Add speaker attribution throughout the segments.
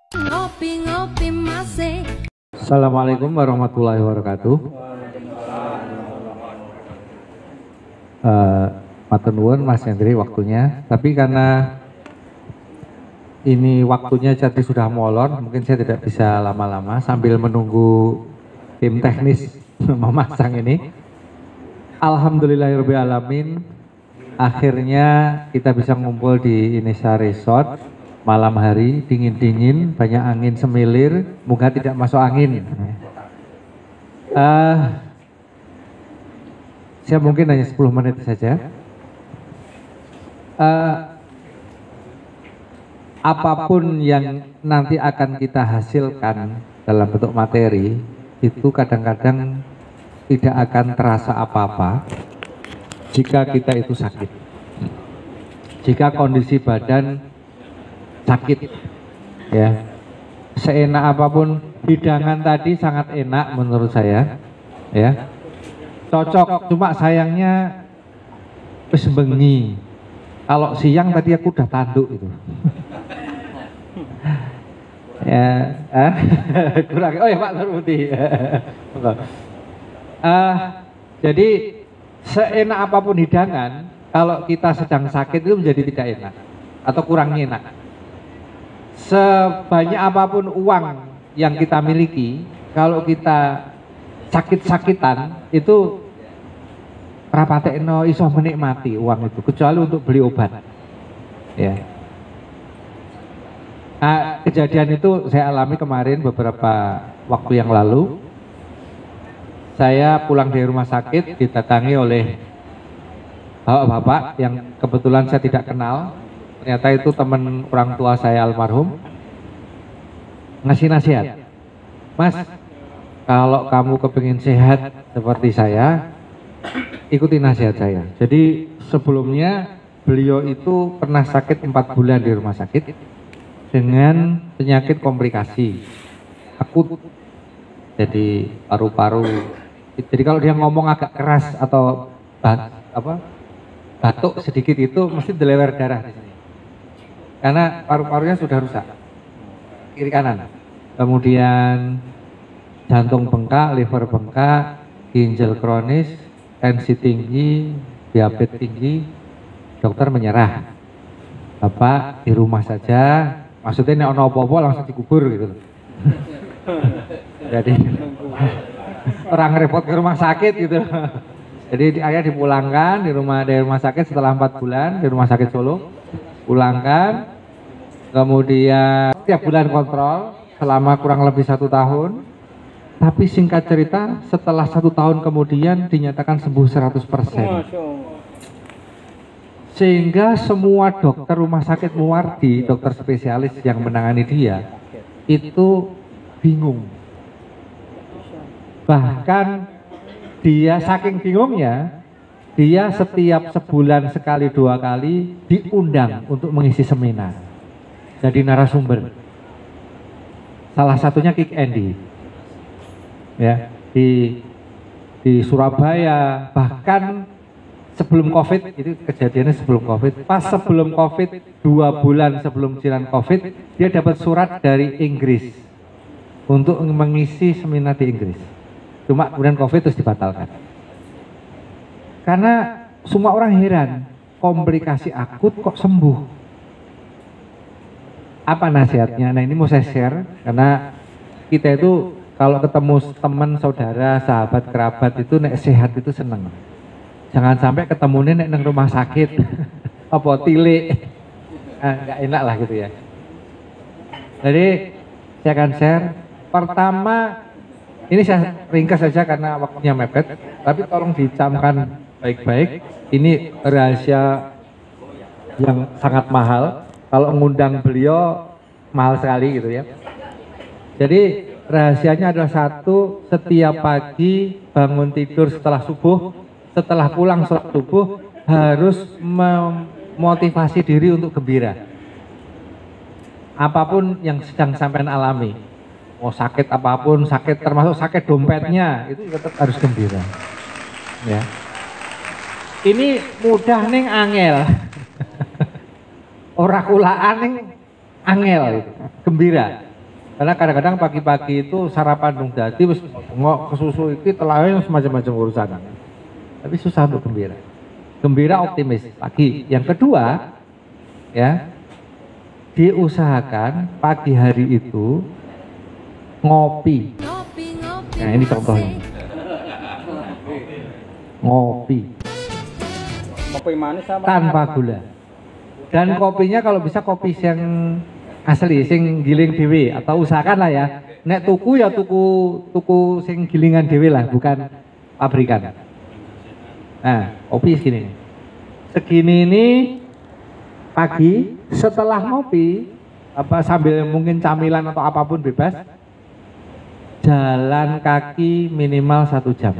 Speaker 1: Ngopi-ngopi masih.
Speaker 2: Assalamualaikum warahmatullahi wabarakatuh. Matur nuwun Mas Hendri waktunya, tapi karena ini waktunya jadi sudah molor, mungkin saya tidak bisa lama-lama sambil menunggu tim teknis memasang ini. Alhamdulillahirabbil alamin, akhirnya kita bisa ngumpul di Inisa Resort. Malam hari dingin-dingin, banyak angin semilir, moga tidak masuk angin. Saya mungkin hanya 10 menit saja. Apapun yang nanti akan kita hasilkan dalam bentuk materi, itu kadang-kadang tidak akan terasa apa-apa jika kita itu sakit. Jika kondisi badan sakit, ya, seenak apapun hidangan tadi sangat enak menurut saya, ya, cocok. Cuma sayangnya wis bengi. Kalau siang tadi aku udah tanduk itu. Ya, kurang. Oh ya Pak Nurmuti. Jadi seenak apapun hidangan, kalau kita sedang sakit itu menjadi tidak enak atau kurang enak. Sebanyak apapun uang yang kita miliki, kalau kita sakit-sakitan itu rapatekno iso menikmati uang itu, kecuali untuk beli obat, ya. Kejadian itu saya alami kemarin beberapa waktu yang lalu. Saya pulang dari rumah sakit didatangi oleh bapak-bapak yang kebetulan saya tidak kenal. Ternyata itu teman orang tua saya almarhum, ngasih nasihat, Mas, kalau kamu kepingin sehat seperti saya, ikuti nasihat saya. Jadi sebelumnya beliau itu pernah sakit 4 bulan di rumah sakit dengan penyakit komplikasi akut. Jadi paru-paru. Jadi kalau dia ngomong agak keras atau batuk sedikit itu mesti delewer darah di sini. Karena paru-parunya sudah rusak, kiri kanan. Kemudian jantung bengkak, liver bengkak, ginjal kronis, tensi tinggi, diabetes tinggi. Dokter menyerah, Bapak di rumah saja. Maksudnya nek ono apa-apa langsung dikubur gitu. Jadi orang repot ke rumah sakit gitu. Jadi ayah dipulangkan dari rumah sakit setelah 4 bulan di rumah sakit Solo. Pulangkan, kemudian setiap bulan kontrol selama kurang lebih 1 tahun. Tapi singkat cerita, setelah 1 tahun kemudian dinyatakan sembuh 100%. Sehingga semua dokter rumah sakit Muwardi, dokter spesialis yang menangani dia, itu bingung. Bahkan dia saking bingungnya, dia setiap sebulan sekali 2 kali diundang untuk mengisi seminar. Jadi narasumber. Salah satunya Kik Andy. Ya, di Surabaya, bahkan sebelum Covid, itu kejadiannya sebelum Covid. Pas sebelum Covid, 2 bulan sebelum jalan Covid, dia dapat surat dari Inggris untuk mengisi seminar di Inggris. Cuma kemudian Covid terus dibatalkan. Karena semua orang heran, komplikasi akut kok sembuh. Apa nasihatnya? Nah ini mau saya share, karena kita itu kalau ketemu teman, saudara, sahabat, kerabat itu nek sehat itu seneng. Jangan sampai ketemunya nek neng rumah sakit, apa tilik, nggak enak lah gitu ya. Jadi saya akan share. Pertama, ini saya ringkas saja karena waktunya mepet, tapi tolong dicamkan baik-baik. Ini rahasia yang sangat mahal. Kalau mengundang beliau mahal sekali gitu ya. Jadi rahasianya adalah satu, setiap pagi bangun tidur setelah subuh, setelah pulang sholat subuh harus memotivasi diri untuk gembira. Apapun yang sedang sampean alami, mau sakit apapun, sakit termasuk sakit dompetnya, itu tetap harus gembira. Ya. Ini mudah ning angel. Ora kulaan ning angel, gembira. Karena kadang-kadang pagi-pagi itu sarapan dong dadi wis ngok ke susu iki telahe semacam-macam urusan. Tapi susah untuk gembira. Gembira optimis pagi. Yang kedua, ya, diusahakan pagi hari itu ngopi. Nah, ini contohnya. Ngopi.
Speaker 1: Kopi manis apa?
Speaker 2: Tanpa gula. Dan kopinya kalau bisa kopi yang asli, sing giling dhewe atau usahakan lah ya. Nek tuku ya tuku sing gilingan dhewe lah, bukan pabrikan. Nah, kopi segini. Segini ini pagi setelah ngopi apa sambil mungkin camilan atau apapun bebas, jalan kaki minimal 1 jam.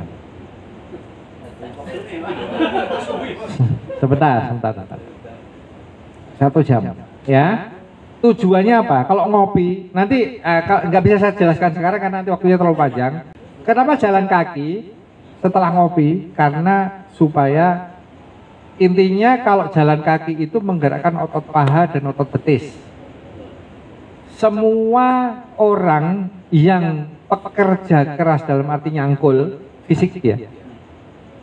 Speaker 2: Sebentar. 1 jam, ya. Tujuannya apa? Kalau ngopi, nanti nggak bisa saya jelaskan sekarang karena nanti waktunya terlalu panjang. Kenapa jalan kaki setelah ngopi? Karena supaya intinya kalau jalan kaki itu menggerakkan otot paha dan otot betis. Semua orang yang pekerja keras dalam arti nyangkul fisik ya,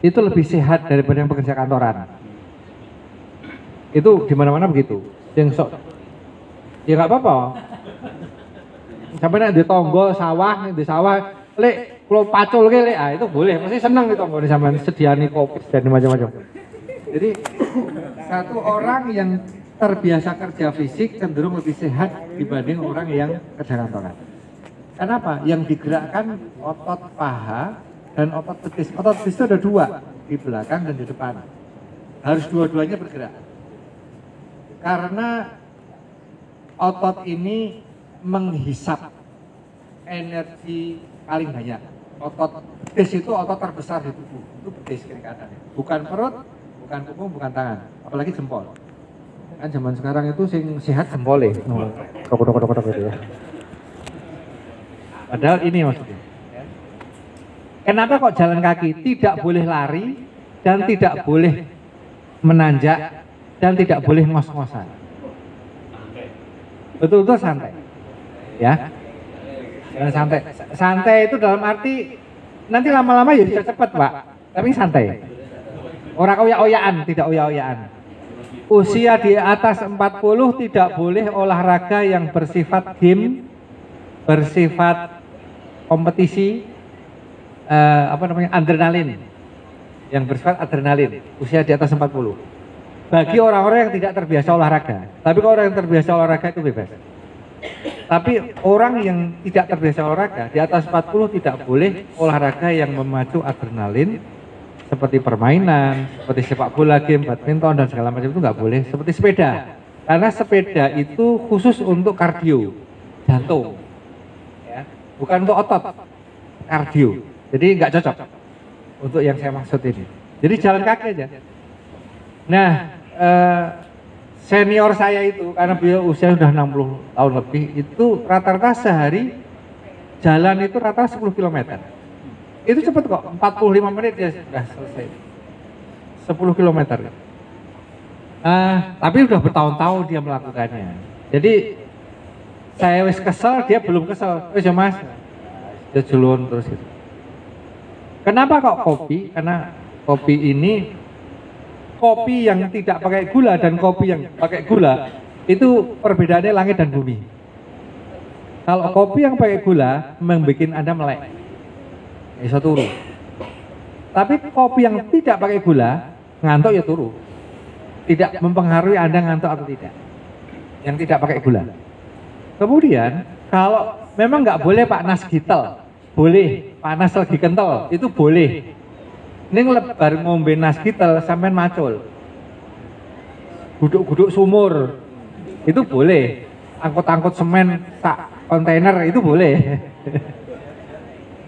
Speaker 2: itu lebih sehat daripada yang pekerja kantoran. Itu di mana-mana begitu. Yang sok ya nggak apa-apa. Sampai nanti di tonggo sawah, lek kalau pacul ke lek, itu boleh. Pasti senang di tonggo ini sampai sediani kopi dan macam-macam. Jadi satu orang yang terbiasa kerja fisik cenderung lebih sehat dibanding orang yang kerja kantoran. Kenapa? Yang digerakkan otot paha dan otot betis. Otot betis itu ada 2, di belakang dan di depan. Harus dua-duanya bergerak. Karena otot ini menghisap energi paling banyak. Otot betis itu otot terbesar di tubuh. Itu betis kiri kanan. Bukan perut, bukan punggung, bukan tangan. Apalagi jempol. Kan zaman sekarang itu sing sehat jempol ya. Kodok gitu ya. Padahal ini maksudnya. Kenapa kok jalan kaki? Tidak boleh lari dan tidak boleh menanjak dan tidak boleh ngos-ngosan. Betul-betul santai, ya. Jangan santai. Santai itu dalam arti nanti lama-lama ya bisa cepat, Pak. Tapi santai. Orang oyak-oyakan, tidak oyak-oyakan. Usia di atas 40 tidak boleh olahraga yang bersifat game, bersifat kompetisi, adrenalin. Yang bersifat adrenalin. Usia di atas 40. Bagi orang-orang yang tidak terbiasa olahraga. Tapi kalau orang yang terbiasa olahraga itu bebas. Tapi orang yang tidak terbiasa olahraga di atas 40 tidak boleh olahraga yang memacu adrenalin seperti permainan, seperti sepak bola, game, badminton dan segala macam itu nggak boleh. Seperti sepeda. Karena sepeda itu khusus untuk kardio, jantung. Ya, bukan untuk otot, kardio. Jadi nggak cocok untuk yang saya maksud ini. Jadi jalan kaki aja. Nah, senior saya itu karena beliau usia sudah 60 tahun lebih, itu rata-rata sehari jalan itu rata-rata 10 km. Itu cepat kok, 45 menit ya sudah selesai. 10 km. Tapi udah bertahun-tahun dia melakukannya. Jadi saya wis kesel, dia belum kesel. Wis ya Mas, dia julun terus gitu. Kenapa kok kopi? Karena kopi ini kopi yang tidak pakai gula dan kopi yang pakai gula itu perbedaannya langit dan bumi. Kalau kopi yang pakai gula membuat Anda melek, bisa turu. Tapi kopi yang tidak pakai gula ngantuk ya turu. Tidak mempengaruhi Anda ngantuk atau tidak. Yang tidak pakai gula. Kemudian kalau memang nggak boleh panas gitel, boleh panas lagi kental itu boleh. Ini lebar ngombe nas gitel sampai macul. Guduk-guduk sumur itu boleh. Angkut-angkut semen sak kontainer itu boleh.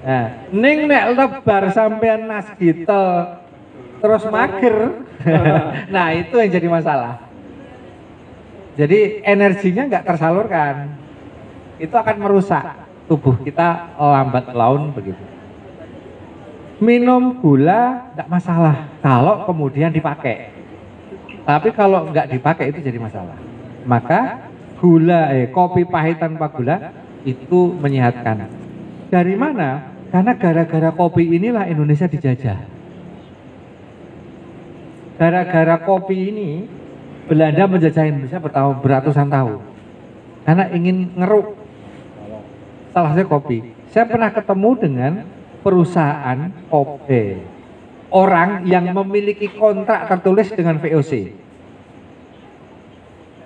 Speaker 2: Nah, ning nek lebar sampai nas gitel terus mager. Nah, itu yang jadi masalah. Jadi energinya nggak tersalurkan. Itu akan merusak tubuh kita lambat laun begitu. Minum gula tidak masalah kalau kemudian dipakai. Tapi kalau nggak dipakai itu jadi masalah. Maka kopi pahit tanpa gula itu menyehatkan. Dari mana? Karena gara-gara kopi inilah Indonesia dijajah. Gara-gara kopi ini Belanda menjajah Indonesia beratusan tahun. Karena ingin ngeruk salah satu kopi. Saya pernah ketemu dengan perusahaan kopi, orang yang memiliki kontrak tertulis dengan VOC.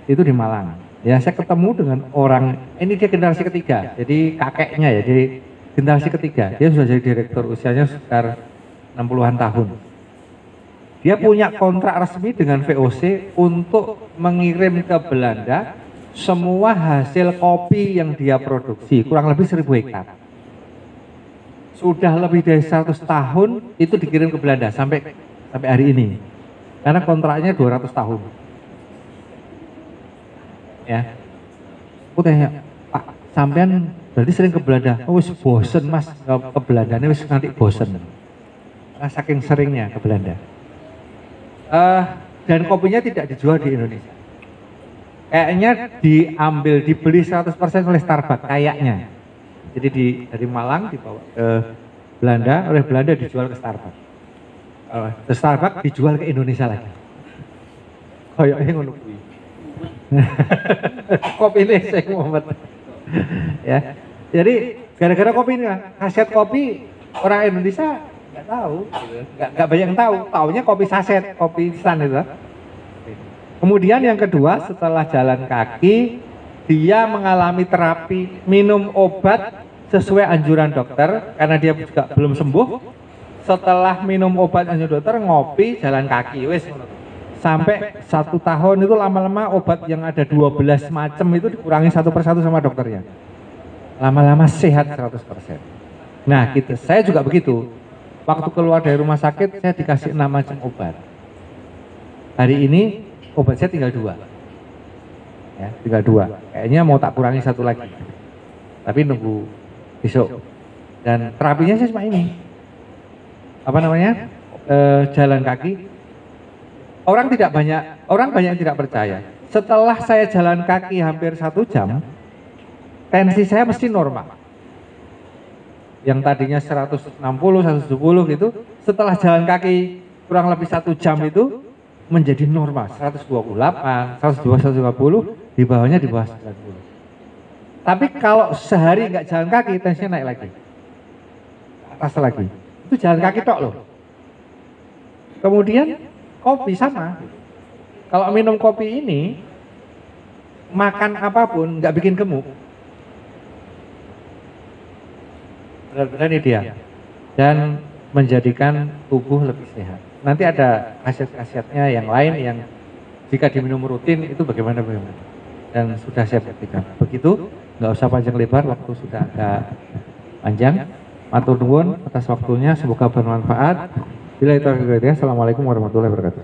Speaker 2: Itu di Malang. Ya, saya ketemu dengan orang, ini dia generasi ketiga, jadi kakeknya ya, jadi generasi ketiga. Dia sudah jadi direktur, usianya sekitar 60-an tahun. Dia punya kontrak resmi dengan VOC untuk mengirim ke Belanda semua hasil kopi yang dia produksi, kurang lebih 1000 hektar. Sudah lebih dari 100 tahun itu dikirim ke Belanda sampai hari ini. Karena kontraknya 200 tahun. Ya. Aku tanya, Pak, sampean berarti sering ke Belanda? Oh, wis bosen Mas ke Belanda, ini wis nanti bosen. Saking seringnya ke Belanda. Dan kopinya tidak dijual di Indonesia. Kayaknya dibeli 100% oleh Starbucks kayaknya. Jadi dari Malang dibawa ke Belanda, oleh Belanda dijual ke Starbucks. Starbucks dijual ke Indonesia lagi. Kayaknya ngono kuwi. Kopi ini saya Muhammad. Ya. Jadi gara-gara kopi ini, khasiat kopi orang Indonesia nggak tahu, nggak banyak yang tahu. Taunya kopi saset, kopi instan itu. Kemudian yang kedua, setelah jalan kaki, dia mengalami terapi, minum obat sesuai anjuran dokter, karena dia juga belum sembuh. Setelah minum obat anjuran dokter, ngopi, jalan kaki, wes. Sampai 1 tahun itu lama-lama obat yang ada 12 macam itu dikurangi satu persatu sama dokternya. Lama-lama sehat 100%. Nah gitu, saya juga begitu. Waktu keluar dari rumah sakit, saya dikasih 6 macam obat. Hari ini obat saya tinggal 2. Ya, tinggal 2. Kayaknya mau tak kurangi 1 lagi. Tapi nunggu besok. Dan terapinya saya cuma ini. Apa namanya? Jalan kaki. Orang banyak yang tidak percaya. Setelah saya jalan kaki hampir 1 jam, tensi saya mesti normal. Yang tadinya 160, 170 gitu, setelah jalan kaki kurang lebih 1 jam itu menjadi normal, 128, 102, 150, di bawahnya di bawah 90. Tapi kalau sehari nggak jalan kaki, tensinya naik lagi, atas lagi. Itu jalan kaki tok loh. Kemudian kopi sama. Kalau minum kopi ini, makan apapun nggak bikin gemuk. Benar-benar ini dia. Dan menjadikan tubuh lebih sehat. Nanti ada khasiat-khasiatnya yang lain yang jika diminum rutin itu bagaimana. Dan sudah saya buktikan. Begitu, nggak usah panjang lebar, waktu sudah agak panjang. Matur nuwun atas waktunya, semoga bermanfaat. Bila itu, assalamualaikum warahmatullahi wabarakatuh.